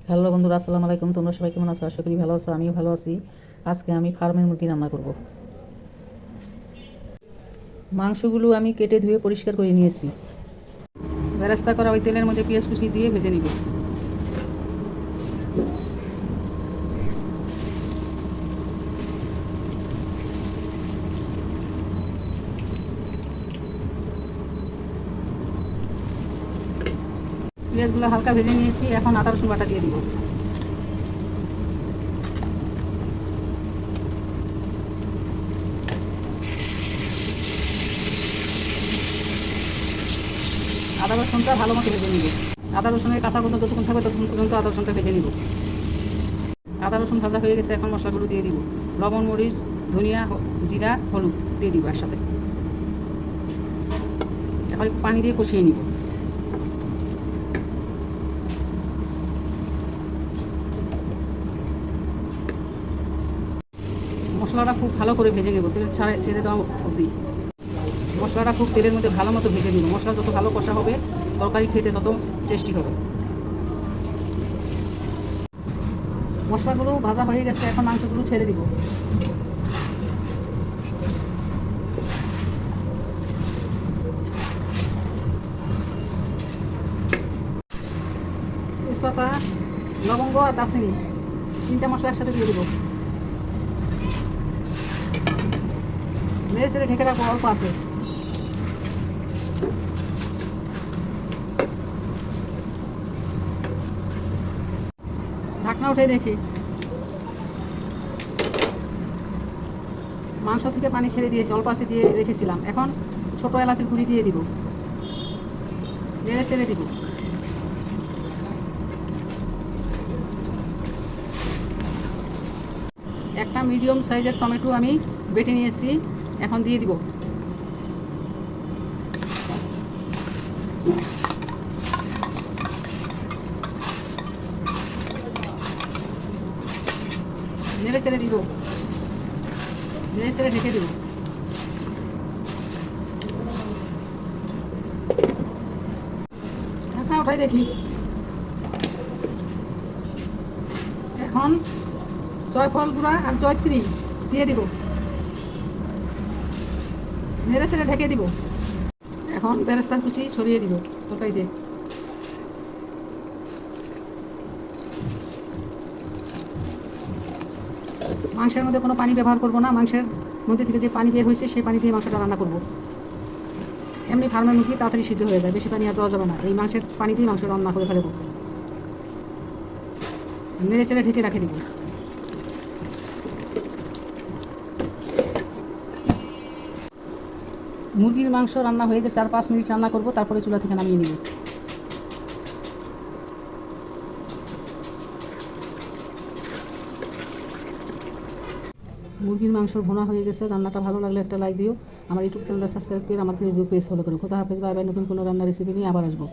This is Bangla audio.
হ্যালো বন্ধুরা, আসসালামু আলাইকুম। তোমরা সবাই কেমন আছো? আশা করি ভালো আছো। আমিও ভালো আছি। আজকে আমি ফার্মের মুরগি রান্না করব। মাংসগুলো আমি কেটে ধুয়ে পরিষ্কার করে নিয়েছি। বেরেস্তা করা ওই তেলের মধ্যে পেঁয়াজ কুচি দিয়ে ভেজে নিব। পেঁয়াজগুলো হালকা ভেজে নিয়েছি, এখন আদা রসুন বাটা দিয়ে দিব। আদা রসুনটা ভালো মতো ভেজে নিব। আদা রসুনের কাঁচা গন্ধ যতক্ষণ থাকবে ততক্ষণ পর্যন্ত আদা রসুনটা ভেজে নিব। আদা রসুন ভাজা হয়ে গেছে, এখন মশলাগুলো দিয়ে দিব। লবণ, মরিচ, ধনিয়া, জিরা, হলুদ দিয়ে দিব একসাথে। এখন একটু পানি দিয়ে কষিয়ে নিব। মশলাটা খুব ভালো করে ভেজে নেব, তেল ছেড়ে দেওয়া অবধি। মশলাটা খুব তেলের মধ্যে ভালো মতো ভেজে নিব। মশলা যত ভালো কষা হবে তরকারি খেতে তত টেস্টি হবে। মশলাগুলো ভাজা হয়ে গেছে, এখন মাংসগুলো ছেড়ে দিব। তেজপাতা, লবঙ্গ আর দারচিনি তিনটা মশলা একসাথে দিয়ে দিব। নেড়ে ছেড়ে ঢেকে রাখবো, অল্প আছে। ঢাকনা উঠে দেখি মাংস থেকে পানি ছেড়ে দিয়েছি, অল্প আছে দিয়ে রেখেছিলাম। এখন ছোটো এলাচের গুঁড়ি দিয়ে দিব, নেড়ে ছেড়ে দিব। একটা মিডিয়াম সাইজের টমেটো আমি বেটে নিয়েছি, এখন দিয়ে দিব। নেড়ে ছেড়ে দিব, নেড়ে ছেড়ে ঢেকে দিব। ঢাকা উঠাই দেখি। এখন জয়ফল গুঁড়া আর জয়ত্রী দিয়ে দিব, নেড়ে ছেড়ে ঢেকে দিব। এখন বেরেস্তার কুচি ছড়িয়ে দিব তরকারিতে। মাংসের মধ্যে কোনো পানি ব্যবহার করব না। মাংসের মধ্যে থেকে যে পানি বের হয়েছে সেই পানি দিয়ে মাংসটা রান্না করব। এমনি ফার্মের মুরগি তাড়াতাড়ি সিদ্ধ হয়ে যায়, বেশি পানি আর দেওয়া যাবে না। এই মাংসের পানি দিয়ে মাংস রান্না করে ফেলব। নেড়ে চেড়ে ঢেকে রেখে দিব। মুরগির মাংস রান্না হয়ে গেছে, আর 5 মিনিট রান্না করব, তারপরে চুলা থেকে নামিয়ে নিব। মুরগির মাংস ভুনা হয়ে গেছে। রান্নাটা ভালো লাগলে একটা লাইক দিও। আমার ইউটিউব চ্যানেলটা সাবস্ক্রাইব করে আমার ফেসবুক পেজ ফলো করো। খোদা হাফেজ, বাই বাই। নতুন কোনো রান্নার রেসিপি নিয়ে আবার আসবো।